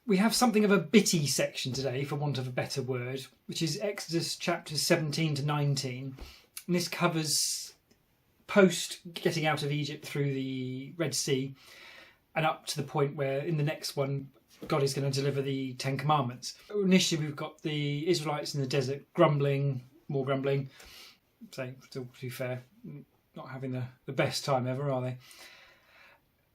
We have something of a bitty section today, for want of a better word, which is Exodus chapters 17 to 19. And this covers post getting out of Egypt through the Red Sea and up to the point where in the next one God is going to deliver the Ten Commandments. Initially we've got the Israelites in the desert grumbling, more grumbling. So, still to be fair, not having the best time ever, are they?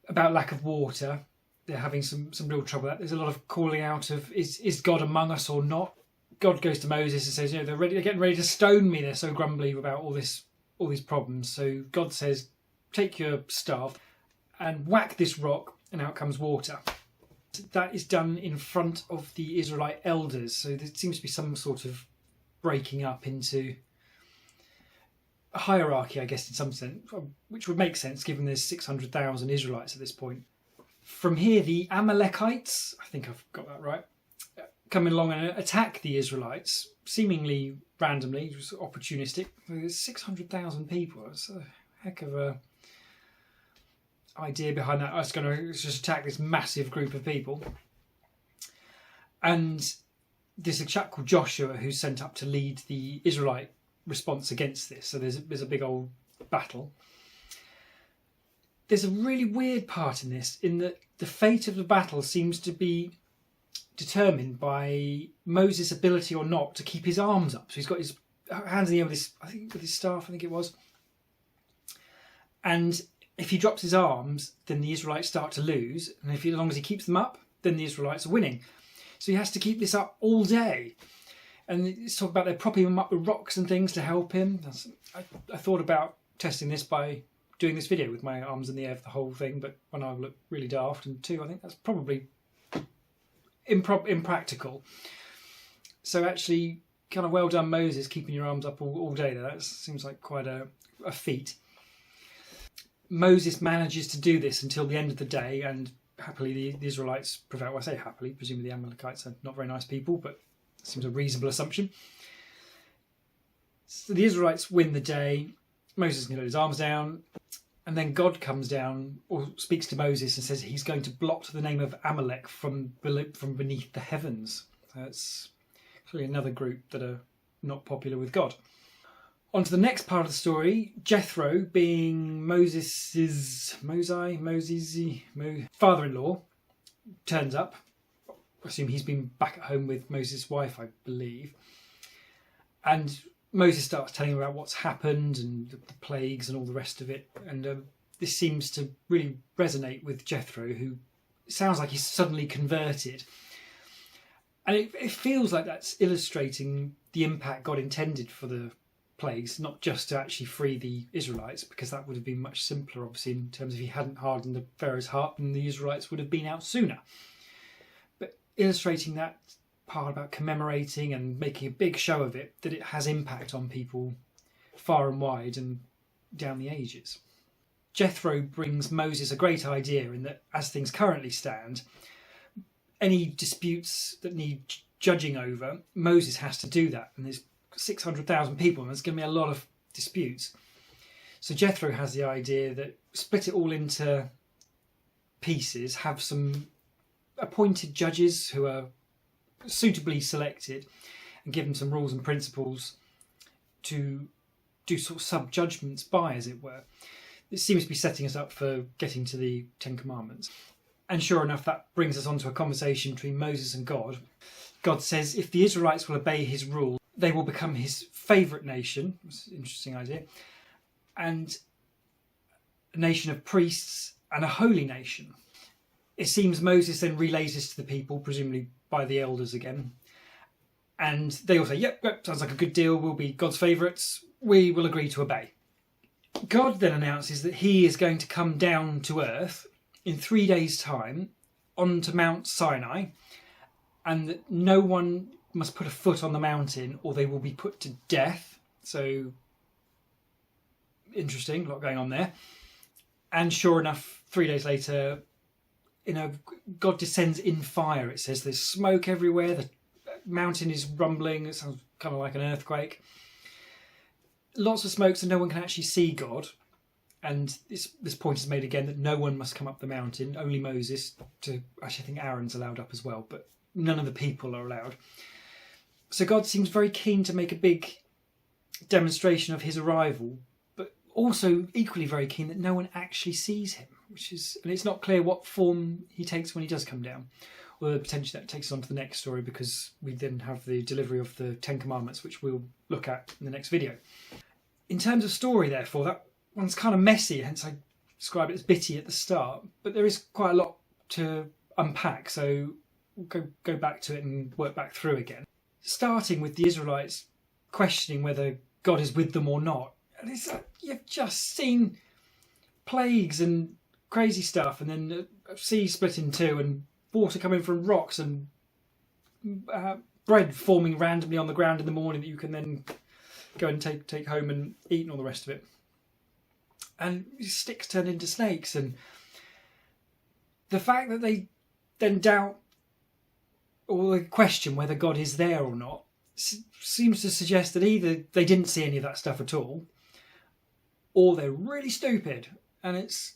About lack of water. They're having some real trouble. There's a lot of calling out of, is God among us or not? God goes to Moses and says, they're getting ready to stone me. They're so grumbly about all these problems. So God says, take your staff and whack this rock, and out comes water. That is done in front of the Israelite elders. So there seems to be some sort of breaking up into a hierarchy, I guess, in some sense, which would make sense given there's 600,000 Israelites at this point. From here, the Amalekites, I think I've got that right, come along and attack the Israelites, seemingly randomly, just opportunistic. There's 600,000 people. That's a heck of a idea behind that. I was going to just attack this massive group of people. And there's a chap called Joshua who's sent up to lead the Israelite response against this. So there's a big old battle. There's a really weird part in this, in that the fate of the battle seems to be determined by Moses' ability or not to keep his arms up. So he's got his hands in the air with his staff, I think it was. And if he drops his arms, then the Israelites start to lose. And as long as he keeps them up, then the Israelites are winning. So he has to keep this up all day. And it's talk about they're propping him up with rocks and things to help him. I thought about testing this by doing this video with my arms in the air for the whole thing, but when I look really daft, and two, I think that's probably impractical. So actually, kind of well done, Moses, keeping your arms up all day there. That seems like quite a feat. Moses manages to do this until the end of the day, and happily the Israelites prevail. Well, I say happily, presumably the Amalekites are not very nice people, but it seems a reasonable assumption. So the Israelites win the day. Moses can get his arms down, and then God comes down or speaks to Moses and says he's going to blot the name of Amalek from beneath the heavens. That's clearly another group that are not popular with God. On to the next part of the story. Jethro, being Moses' father-in-law, turns up. I assume he's been back at home with Moses' wife, I believe. And Moses starts telling him about what's happened and the plagues and all the rest of it. And this seems to really resonate with Jethro, who sounds like he's suddenly converted. And it feels like that's illustrating the impact God intended for the plagues, not just to actually free the Israelites, because that would have been much simpler, obviously, in terms of he hadn't hardened the Pharaoh's heart and the Israelites would have been out sooner. But illustrating that part about commemorating and making a big show of it, that it has impact on people far and wide and down the ages. Jethro brings Moses a great idea in that, as things currently stand, any disputes that need judging over, Moses has to do that. And there's 600,000 people, and there's going to be a lot of disputes. So Jethro has the idea that split it all into pieces, have some appointed judges who are suitably selected, and give them some rules and principles to do sort of sub-judgments by, as it were. It seems to be setting us up for getting to the Ten Commandments. And sure enough, that brings us on to a conversation between Moses and God. God says if the Israelites will obey his rule, they will become his favourite nation. That's an interesting idea. And a nation of priests and a holy nation. It seems Moses then relays this to the people, presumably by the elders again. And they all say, yep, sounds like a good deal. We'll be God's favourites. We will agree to obey. God then announces that he is going to come down to earth in 3 days' time onto Mount Sinai, and that no one must put a foot on the mountain or they will be put to death. So, interesting, a lot going on there. And sure enough, 3 days later, God descends in fire. It says there's smoke everywhere, the mountain is rumbling, it sounds kind of like an earthquake. Lots of smoke, so no one can actually see God. And this point is made again that no one must come up the mountain, only Moses. Actually, I think Aaron's allowed up as well, but none of the people are allowed. So God seems very keen to make a big demonstration of his arrival, but also equally very keen that no one actually sees him, and it's not clear what form he takes when he does come down. Although potentially that takes us on to the next story, because we then have the delivery of the Ten Commandments, which we'll look at in the next video. In terms of story, therefore, that one's kind of messy, hence I described it as bitty at the start, but there is quite a lot to unpack, so we'll go back to it and work back through again. Starting with the Israelites questioning whether God is with them or not. And it's like, you've just seen plagues and crazy stuff, and then a sea split in two, and water coming from rocks, and bread forming randomly on the ground in the morning that you can then go and take home and eat, and all the rest of it. And sticks turned into snakes, and the fact that they then doubt or they question whether God is there or not seems to suggest that either they didn't see any of that stuff at all, or they're really stupid. And it's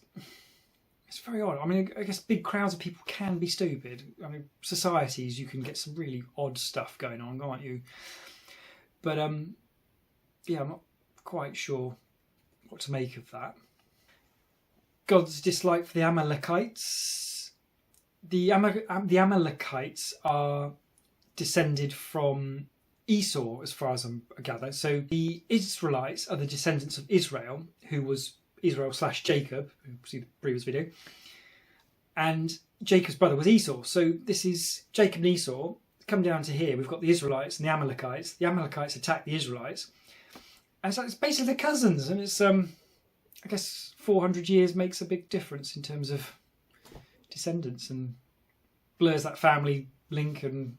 very odd. I mean, I guess big crowds of people can be stupid. I mean, societies, you can get some really odd stuff going on, can't you? But yeah, I'm not quite sure what to make of that. God's dislike for the Amalekites. The Amalekites are descended from Esau, as far as I'm gathered. So the Israelites are the descendants of Israel, who was Israel/Jacob, who see the previous video. And Jacob's brother was Esau. So this is Jacob and Esau. Come down to here, we've got the Israelites and the Amalekites. The Amalekites attack the Israelites. And so it's basically the cousins, and it's I guess 400 years makes a big difference in terms of descendants, and blurs that family link and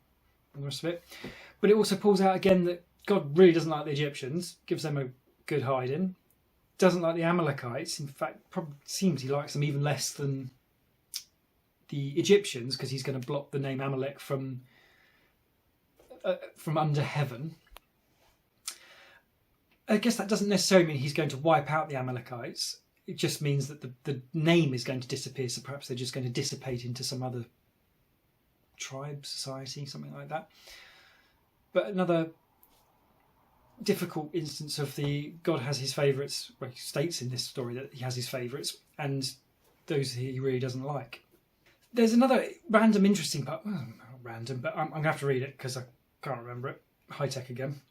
all the rest of it. But it also pulls out again that God really doesn't like the Egyptians, gives them a good hiding, doesn't like the Amalekites. In fact, probably seems he likes them even less than the Egyptians, because he's going to block the name Amalek from under heaven. I guess that doesn't necessarily mean he's going to wipe out the Amalekites. It just means that the name is going to disappear, so perhaps they're just going to dissipate into some other tribe, society, something like that. But another difficult instance of the God has his favourites. Well, he states in this story that he has his favourites, and those he really doesn't like. There's another random interesting part. Well, not random, but I'm going to have to read it because I can't remember it. High tech again.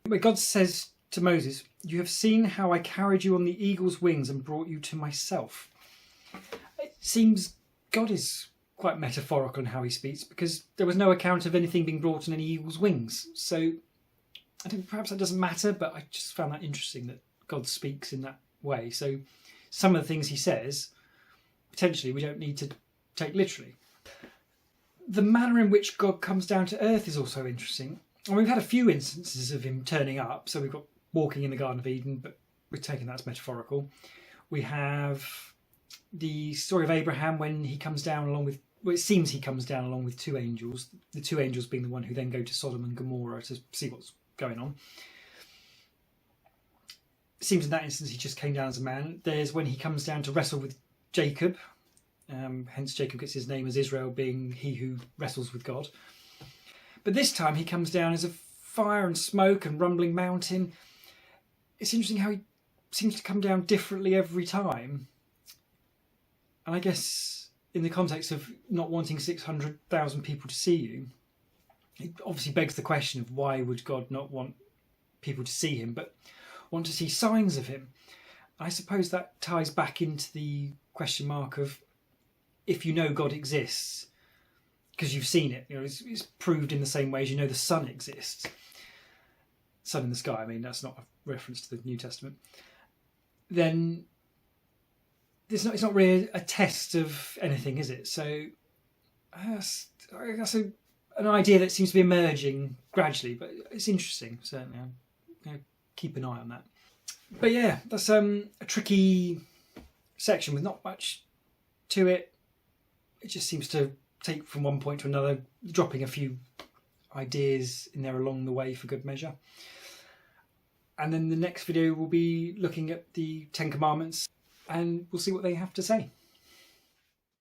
Where God says to Moses, "You have seen how I carried you on the eagle's wings and brought you to myself." It seems God is quite metaphorical in how he speaks, because there was no account of anything being brought on any eagle's wings. So I think perhaps that doesn't matter, but I just found that interesting that God speaks in that way. So some of the things he says, potentially we don't need to take literally. The manner in which God comes down to earth is also interesting. And we've had a few instances of him turning up. So we've got walking in the Garden of Eden, but we're taking that as metaphorical. We have the story of Abraham when he comes down along with, well, it seems he comes down along with two angels, the two angels being the one who then go to Sodom and Gomorrah to see what's going on. It seems in that instance he just came down as a man. There's when he comes down to wrestle with Jacob. Hence Jacob gets his name as Israel, being he who wrestles with God. But this time he comes down as a fire and smoke and rumbling mountain. It's interesting how he seems to come down differently every time. And I guess in the context of not wanting 600,000 people to see you, it obviously begs the question of why would God not want people to see him, but want to see signs of him? I suppose that ties back into the question mark of, if you know God exists, because you've seen it, it's proved in the same way as you know the sun exists. Sun in the sky, I mean, that's not a reference to the New Testament. Then it's not really a test of anything, is it? So that's an idea that seems to be emerging gradually, but it's interesting, certainly. I'll keep an eye on that. But yeah, that's a tricky section with not much to it. It just seems to take from one point to another, dropping a few ideas in there along the way for good measure. And then the next video will be looking at the Ten Commandments, and we'll see what they have to say.